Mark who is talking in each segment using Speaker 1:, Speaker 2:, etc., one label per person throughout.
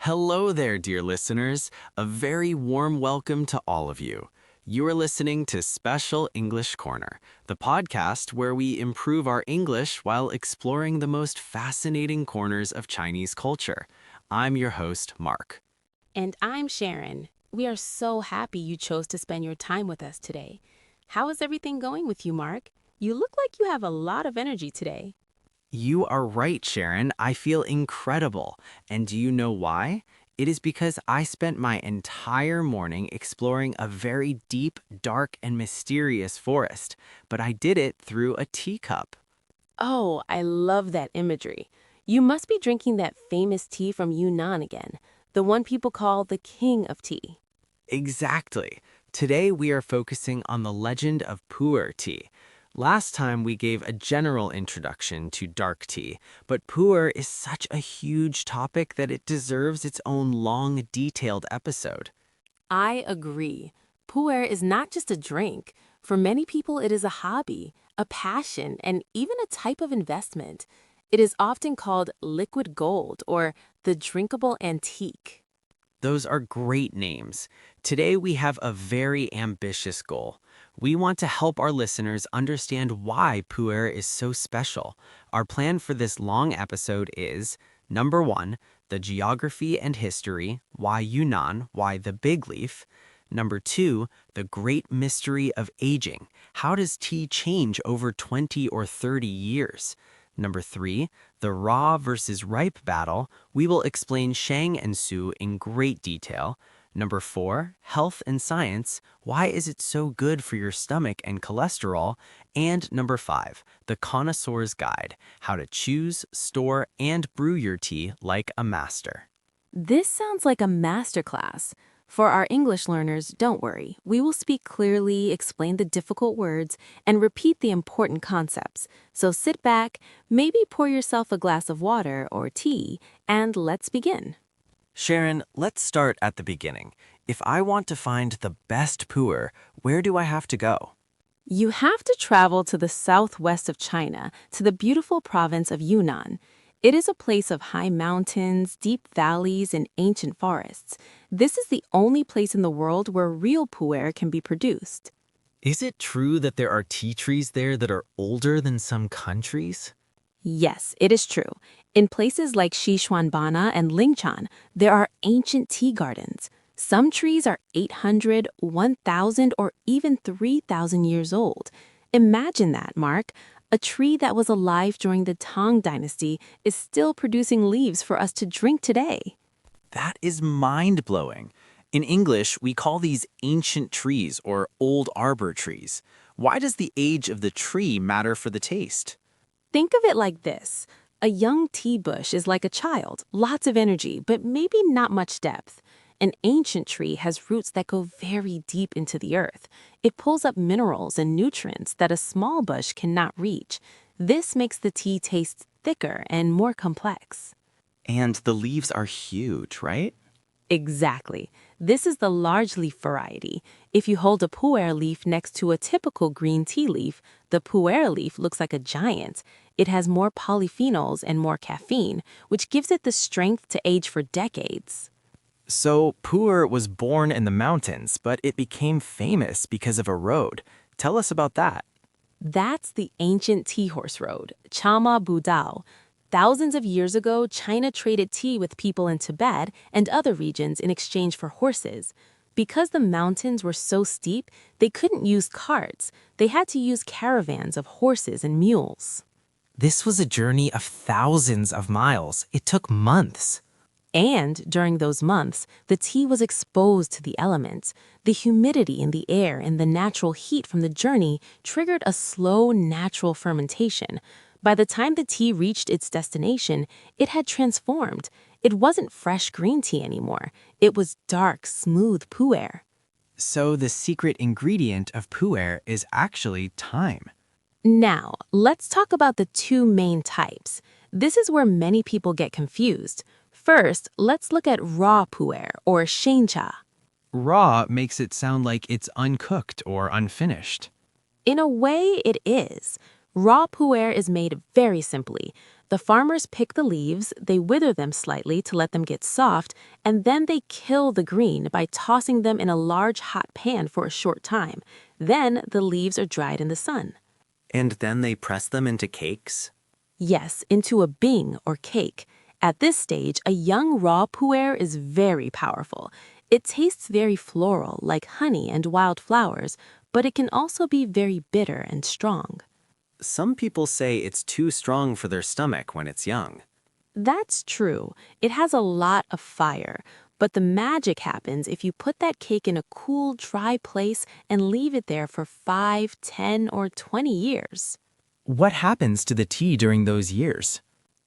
Speaker 1: Hello there, dear listeners. A very warm welcome to all of you. You are listening to Special English Corner, the podcast where we improve our English while exploring the most fascinating corners of Chinese culture. I'm your host, Mark.
Speaker 2: And I'm Sharon. We are so happy you chose to spend your time with us today. How is everything going with you, Mark? You look like you have a lot of energy today.
Speaker 1: You are right, Sharon. I feel incredible. And do you know why? It is because I spent my entire morning exploring a very deep, dark, and mysterious forest, but I did it through a teacup.
Speaker 2: Oh, I love that imagery. You must be drinking that famous tea from Yunnan again, the one people call the king of tea.
Speaker 1: Exactly. Today we are focusing on the legend of pu'er tea. Last time we gave a general introduction to dark tea, but pu'er is such a huge topic that it deserves its own long, detailed episode.
Speaker 2: I agree. Pu'er is not just a drink. For many people, it is a hobby, a passion, and even a type of investment. It is often called liquid gold or the drinkable antique.
Speaker 1: Those are great names. Today we have a very ambitious goal. We want to help our listeners understand why pu'er is so special. Our plan for this long episode is, number 1, the geography and history, why Yunnan, why the big leaf. Number 2, the great mystery of aging. How does tea change over 20 or 30 years? Number 3, the raw versus ripe battle. We will explain Shang and Su in great detail. Number 4, health and science. Why is it so good for your stomach and cholesterol? And number 5, the connoisseur's guide. How to choose, store, and brew your tea like a master.
Speaker 2: This sounds like a masterclass. For our English learners, don't worry. We will speak clearly, explain the difficult words, and repeat the important concepts. So sit back, maybe pour yourself a glass of water or tea, and let's begin.
Speaker 1: Sharon, let's start at the beginning. If I want to find the best pu'er, where do I have to go?
Speaker 2: You have to travel to the southwest of China, to the beautiful province of Yunnan. It is a place of high mountains, deep valleys, and ancient forests. This is the only place in the world where real pu'er can be produced.
Speaker 1: Is it true that there are tea trees there that are older than some countries?
Speaker 2: Yes, it is true. In places like Xishuanbana and Lingchan, there are ancient tea gardens. Some trees are 800, 1,000, or even 3,000 years old. Imagine that, Mark. A tree that was alive during the Tang Dynasty is still producing leaves for us to drink today.
Speaker 1: That is mind-blowing. In English, we call these ancient trees or old arbor trees. Why does the age of the tree matter for the taste?
Speaker 2: Think of it like this. A young tea bush is like a child, lots of energy, but maybe not much depth. An ancient tree has roots that go very deep into the earth. It pulls up minerals and nutrients that a small bush cannot reach. This makes the tea taste thicker and more complex.
Speaker 1: And the leaves are huge, right?
Speaker 2: Exactly. This is the large leaf variety. If you hold a pu'er leaf next to a typical green tea leaf, the pu'er leaf looks like a giant. It has more polyphenols and more caffeine, which gives it the strength to age for decades.
Speaker 1: So, pu'er was born in the mountains, but it became famous because of a road. Tell us about that.
Speaker 2: That's the ancient tea horse road, Chama Budao. Thousands of years ago, China traded tea with people in Tibet and other regions in exchange for horses. Because the mountains were so steep, they couldn't use carts. They had to use caravans of horses and mules.
Speaker 1: This was a journey of thousands of miles. It took months.
Speaker 2: And during those months, the tea was exposed to the elements. The humidity in the air and the natural heat from the journey triggered a slow, natural fermentation. By the time the tea reached its destination, it had transformed. It wasn't fresh green tea anymore. It was dark, smooth pu'er.
Speaker 1: So the secret ingredient of pu'er is actually time.
Speaker 2: Now, let's talk about the two main types. This is where many people get confused. First, let's look at raw pu'er or shencha.
Speaker 1: Raw makes it sound like it's uncooked or unfinished.
Speaker 2: In a way, it is. Raw pu'er is made very simply. The farmers pick the leaves, they wither them slightly to let them get soft, and then they kill the green by tossing them in a large hot pan for a short time. Then the leaves are dried in the sun.
Speaker 1: And then they press them into cakes?
Speaker 2: Yes, into a bing or cake. At this stage, a young raw pu'er is very powerful. It tastes very floral, like honey and wild flowers, but it can also be very bitter and strong.
Speaker 1: Some people say it's too strong for their stomach when it's young.
Speaker 2: That's true. It has a lot of fire. But the magic happens if you put that cake in a cool, dry place and leave it there for 5, 10, or 20 years.
Speaker 3: What happens to the tea during those years?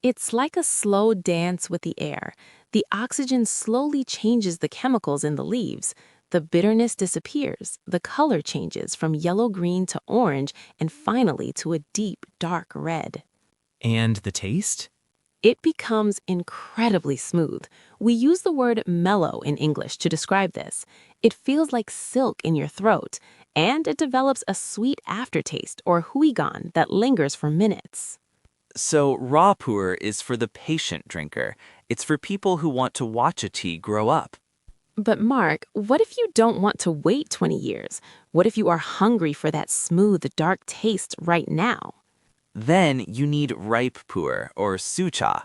Speaker 2: It's like a slow dance with the air. The oxygen slowly changes the chemicals in the leaves. The bitterness disappears. The color changes from yellow-green to orange and finally to a deep, dark red.
Speaker 3: And the taste?
Speaker 2: It becomes incredibly smooth. We use the word mellow in English to describe this. It feels like silk in your throat, and it develops a sweet aftertaste or huigan that lingers for minutes.
Speaker 1: So raw pu'er is for the patient drinker. It's for people who want to watch a tea grow up.
Speaker 2: But Mark, what if you don't want to wait 20 years? What if you are hungry for that smooth, dark taste right now?
Speaker 1: Then you need ripe pu'er or sucha.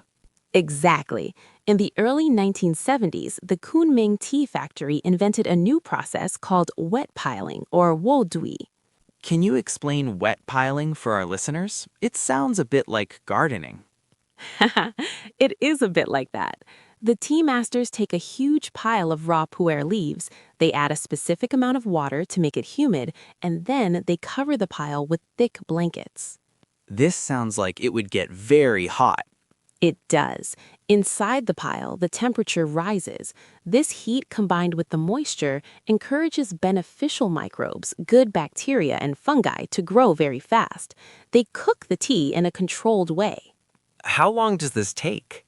Speaker 2: Exactly. In the early 1970s, the Kunming tea factory invented a new process called wet piling or wodui.
Speaker 1: Can you explain wet piling for our listeners? It sounds a bit like gardening.
Speaker 2: It is a bit like that. The tea masters take a huge pile of raw pu'er leaves, they add a specific amount of water to make it humid, and then they cover the pile with thick blankets.
Speaker 1: This sounds like it would get very hot.
Speaker 2: It does. Inside the pile, the temperature rises. This heat combined with the moisture encourages beneficial microbes, good bacteria, and fungi to grow very fast. They cook the tea in a controlled way.
Speaker 1: How long does this take?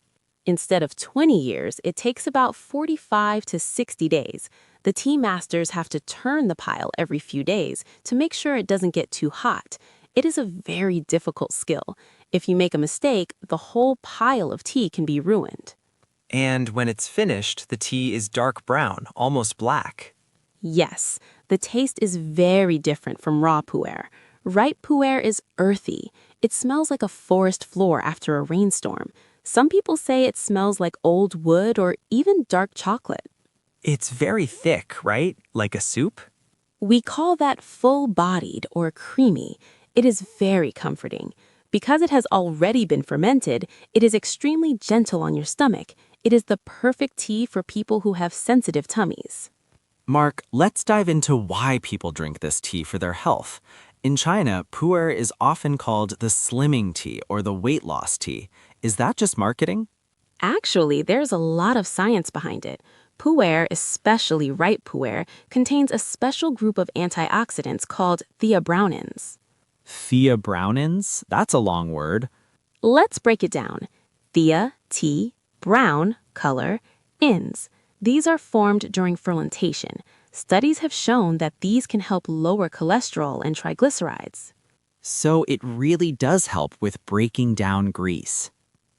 Speaker 2: Instead of 20 years, it takes about 45 to 60 days. The tea masters have to turn the pile every few days to make sure it doesn't get too hot. It is a very difficult skill. If you make a mistake, the whole pile of tea can be ruined.
Speaker 1: And when it's finished, the tea is dark brown, almost black.
Speaker 2: Yes, the taste is very different from raw pu'er. Ripe pu'er is earthy. It smells like a forest floor after a rainstorm. Some people say it smells like old wood or even dark chocolate.
Speaker 1: It's very thick, right? Like a soup?
Speaker 2: We call that full-bodied or creamy. It is very comforting. Because it has already been fermented, it is extremely gentle on your stomach. It is the perfect tea for people who have sensitive tummies.
Speaker 1: Mark, let's dive into why people drink this tea for their health. In China, pu'er is often called the slimming tea or the weight loss tea. Is that just marketing?
Speaker 2: Actually, there's a lot of science behind it. Pu'er, especially ripe pu'er, contains a special group of antioxidants called theobromines.
Speaker 3: Theobromines? That's a long word.
Speaker 2: Let's break it down. Thea, tea, brown, color, ins. These are formed during fermentation. Studies have shown that these can help lower cholesterol and triglycerides.
Speaker 1: So it really does help with breaking down grease.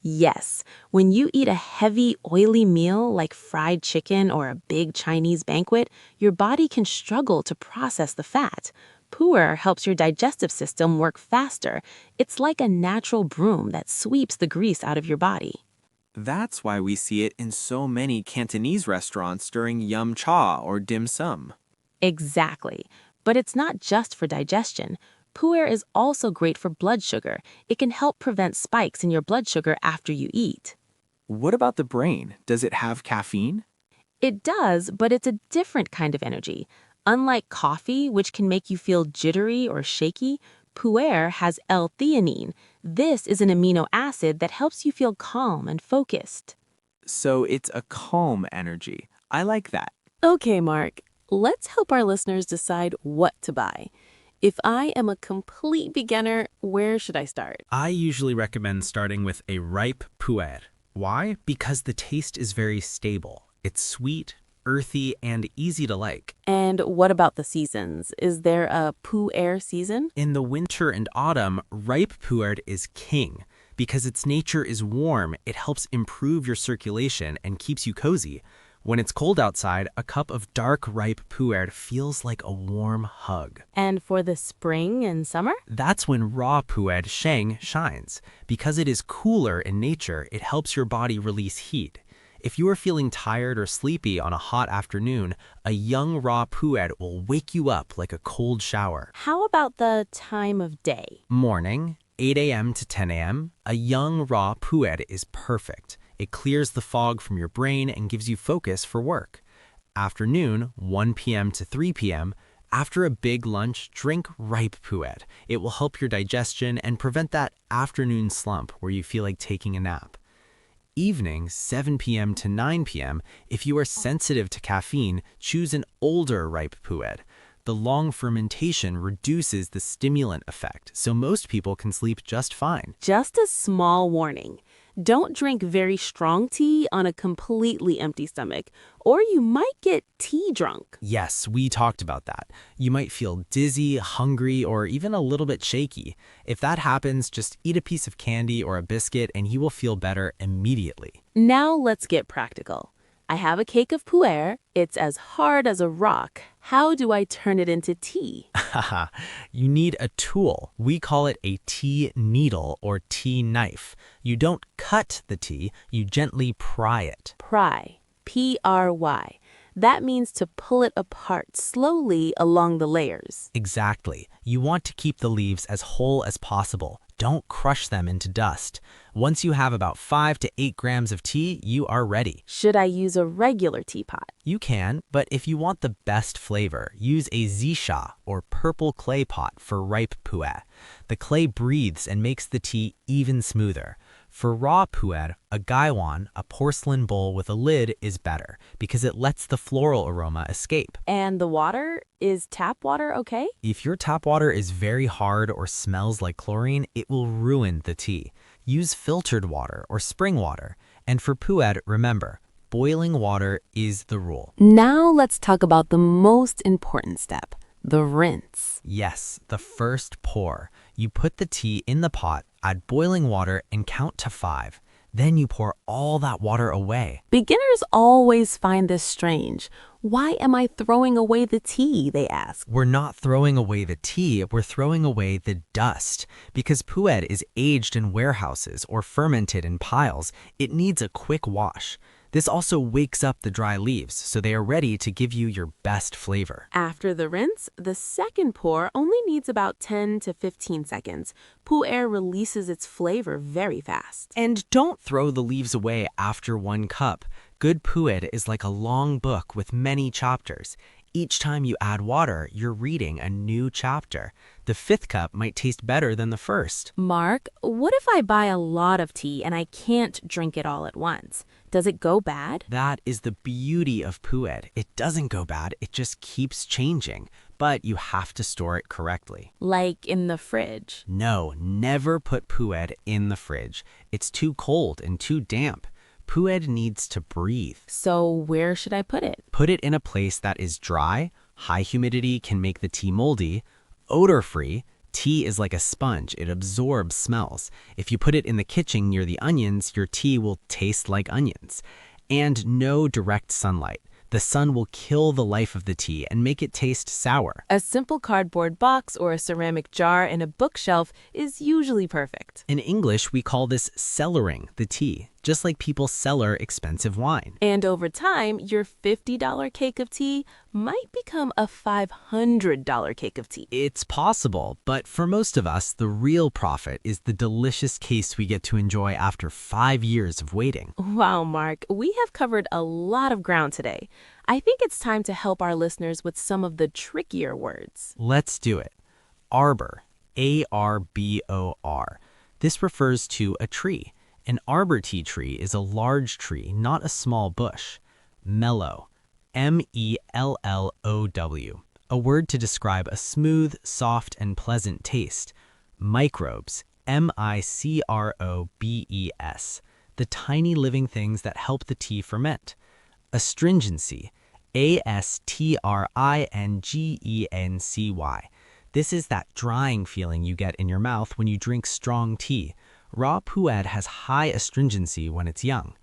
Speaker 2: Yes, when you eat a heavy, oily meal like fried chicken or a big Chinese banquet, your body can struggle to process the fat. Pu'er helps your digestive system work faster. It's like a natural broom that sweeps the grease out of your body.
Speaker 1: That's why we see it in so many Cantonese restaurants during yum cha or dim sum.
Speaker 2: Exactly. But it's not just for digestion. Pu'er is also great for blood sugar. It can help prevent spikes in your blood sugar after you eat.
Speaker 1: What about the brain? Does it have caffeine?
Speaker 2: It does, but it's a different kind of energy. Unlike coffee, which can make you feel jittery or shaky, pu'er has L-theanine. This is an amino acid that helps you feel calm and focused.
Speaker 1: So it's a calm energy. I like that.
Speaker 2: Okay, Mark, let's help our listeners decide what to buy. If I am a complete beginner, where should I start?
Speaker 3: I usually recommend starting with a ripe pu'er. Why? Because the taste is very stable. It's sweet, earthy, and easy to like.
Speaker 2: And what about the seasons? Is there a pu'er season?
Speaker 3: In the winter and autumn, ripe pu'er is king Because its nature is warm, it helps improve your circulation and keeps you cozy. When it's cold outside, a cup of dark ripe pu'er feels like a warm hug.
Speaker 2: And for the spring and summer?
Speaker 3: That's when raw pu'er sheng shines. Because it is cooler in nature, it helps your body release heat. If you are feeling tired or sleepy on a hot afternoon, a young raw pu'er will wake you up like a cold shower.
Speaker 2: How about the time of day?
Speaker 3: Morning, 8 a.m. to 10 a.m., a young raw pu'er is perfect. It clears the fog from your brain and gives you focus for work. Afternoon, 1 p.m. to 3 p.m., after a big lunch, drink ripe pu'er. It will help your digestion and prevent that afternoon slump where you feel like taking a nap. Evening, 7 p.m. to 9 p.m., if you are sensitive to caffeine, choose an older ripe pu'er. The long fermentation reduces the stimulant effect, so most people can sleep just fine.
Speaker 2: Just a small warning. Don't drink very strong tea on a completely empty stomach, or you might get tea drunk.
Speaker 3: Yes, we talked about that. You might feel dizzy, hungry, or even a little bit shaky. If that happens, just eat a piece of candy or a biscuit and you will feel better immediately.
Speaker 2: Now let's get practical. I have a cake of pu'er. It's as hard as a rock. How do I turn it into tea?
Speaker 3: Haha, you need a tool. We call it a tea needle or tea knife. You don't cut the tea, you gently pry it.
Speaker 2: Pry. P-R-Y. That means to pull it apart slowly along the layers.
Speaker 3: Exactly. You want to keep the leaves as whole as possible. Don't crush them into dust. Once you have about 5 to 8 grams of tea, you are ready.
Speaker 2: Should I use a regular teapot?
Speaker 3: You can, but if you want the best flavor, use a zisha or purple clay pot for ripe pu'er. The clay breathes and makes the tea even smoother. For raw pu'er, a gaiwan, a porcelain bowl with a lid, is better because it lets the floral aroma escape.
Speaker 2: And the water? Is tap water okay?
Speaker 3: If your tap water is very hard or smells like chlorine, it will ruin the tea. Use filtered water or spring water. And for pu'er, remember, boiling water is the rule.
Speaker 2: Now let's talk about the most important step, the rinse.
Speaker 3: Yes, the first pour. You put the tea in the pot, add boiling water, and count to 5. Then you pour all that water away.
Speaker 2: Beginners always find this strange. Why am I throwing away the tea, they ask.
Speaker 3: We're not throwing away the tea, we're throwing away the dust. Because pu'er is aged in warehouses or fermented in piles, it needs a quick wash. This also wakes up the dry leaves, so they are ready to give you your best flavor.
Speaker 2: After the rinse, the second pour only needs about 10 to 15 seconds. Pu'er releases its flavor very fast.
Speaker 3: And don't throw the leaves away after 1 cup. Good pu'er is like a long book with many chapters. Each time you add water, you're reading a new chapter. The 5th cup might taste better than the first.
Speaker 2: Mark, what if I buy a lot of tea and I can't drink it all at once? Does it go bad?
Speaker 3: That is the beauty of pu'er. It doesn't go bad, it just keeps changing. But you have to store it correctly.
Speaker 2: Like in the fridge?
Speaker 3: No, never put pu'er in the fridge. It's too cold and too damp. Pu'er needs to breathe.
Speaker 2: So where should I put it?
Speaker 3: Put it in a place that is dry. High humidity can make the tea moldy. Odor-free. Tea is like a sponge. It absorbs smells. If you put it in the kitchen near the onions, your tea will taste like onions. And no direct sunlight. The sun will kill the life of the tea and make it taste sour.
Speaker 2: A simple cardboard box or a ceramic jar in a bookshelf is usually perfect.
Speaker 3: In English, we call this cellaring the tea, just like people cellar expensive wine.
Speaker 2: And over time, your $50 cake of tea might become a $500 cake of tea.
Speaker 3: It's possible, but for most of us, the real profit is the delicious case we get to enjoy after 5 years of waiting.
Speaker 2: Wow, Mark, we have covered a lot of ground today. I think it's time to help our listeners with some of the trickier words.
Speaker 3: Let's do it. Arbor, A-R-B-O-R. This refers to a tree. An arbor tea tree is a large tree, not a small bush. Mellow, M-E-L-L-O-W. A word to describe a smooth, soft, and pleasant taste. Microbes, M-I-C-R-O-B-E-S. The tiny living things that help the tea ferment. Astringency, A-S-T-R-I-N-G-E-N-C-Y. This is that drying feeling you get in your mouth when you drink strong tea. Raw Pu-erh has high astringency when it's young.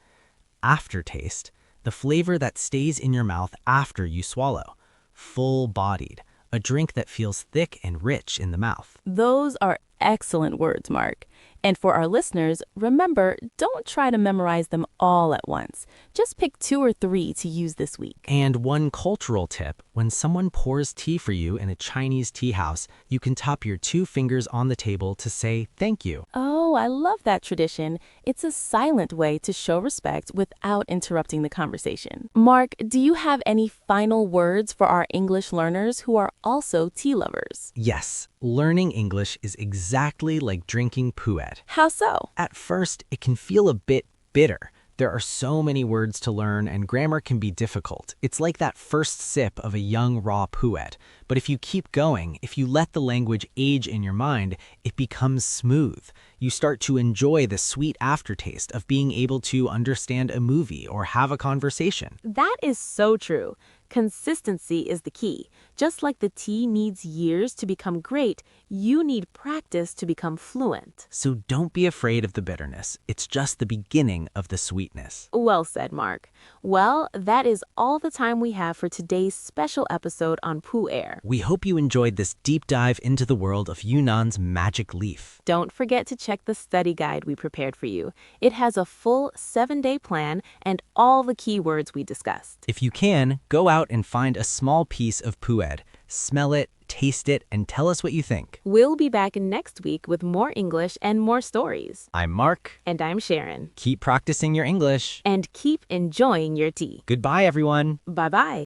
Speaker 3: Aftertaste, the flavor that stays in your mouth after you swallow. Full-bodied, a drink that feels thick and rich in the mouth.
Speaker 2: Those are excellent words, Mark. And for our listeners, remember, don't try to memorize them all at once. Just pick 2 or 3 to use this week.
Speaker 3: And one cultural tip, when someone pours tea for you in a Chinese tea house, you can tap your 2 fingers on the table to say thank you.
Speaker 2: Oh, I love that tradition. It's a silent way to show respect without interrupting the conversation. Mark, do you have any final words for our English learners who are also tea lovers?
Speaker 3: Yes, learning English is exactly like drinking pu'er.
Speaker 2: How so?
Speaker 3: At first, it can feel a bit bitter. There are so many words to learn and grammar can be difficult. It's like that first sip of a young raw Pu-erh. But if you keep going, if you let the language age in your mind, it becomes smooth. You start to enjoy the sweet aftertaste of being able to understand a movie or have a conversation.
Speaker 2: That is so true. Consistency is the key. Just like the tea needs years to become great, you need practice to become fluent.
Speaker 3: So don't be afraid of the bitterness. It's just the beginning of the sweetness.
Speaker 2: Well said, Mark. Well, that is all the time we have for today's special episode on Pu-erh.
Speaker 3: We hope you enjoyed this deep dive into the world of Yunnan's magic leaf.
Speaker 2: Don't forget to check the study guide we prepared for you. It has a full 7-day plan and all the keywords we discussed.
Speaker 3: If you can, go out and find a small piece of pu'erh. Smell it, taste it, and tell us what you think.
Speaker 2: We'll be back next week with more English and more stories.
Speaker 3: I'm Mark.
Speaker 2: And I'm Sharon.
Speaker 3: Keep practicing your English.
Speaker 2: And keep enjoying your tea.
Speaker 3: Goodbye, everyone.
Speaker 2: Bye-bye.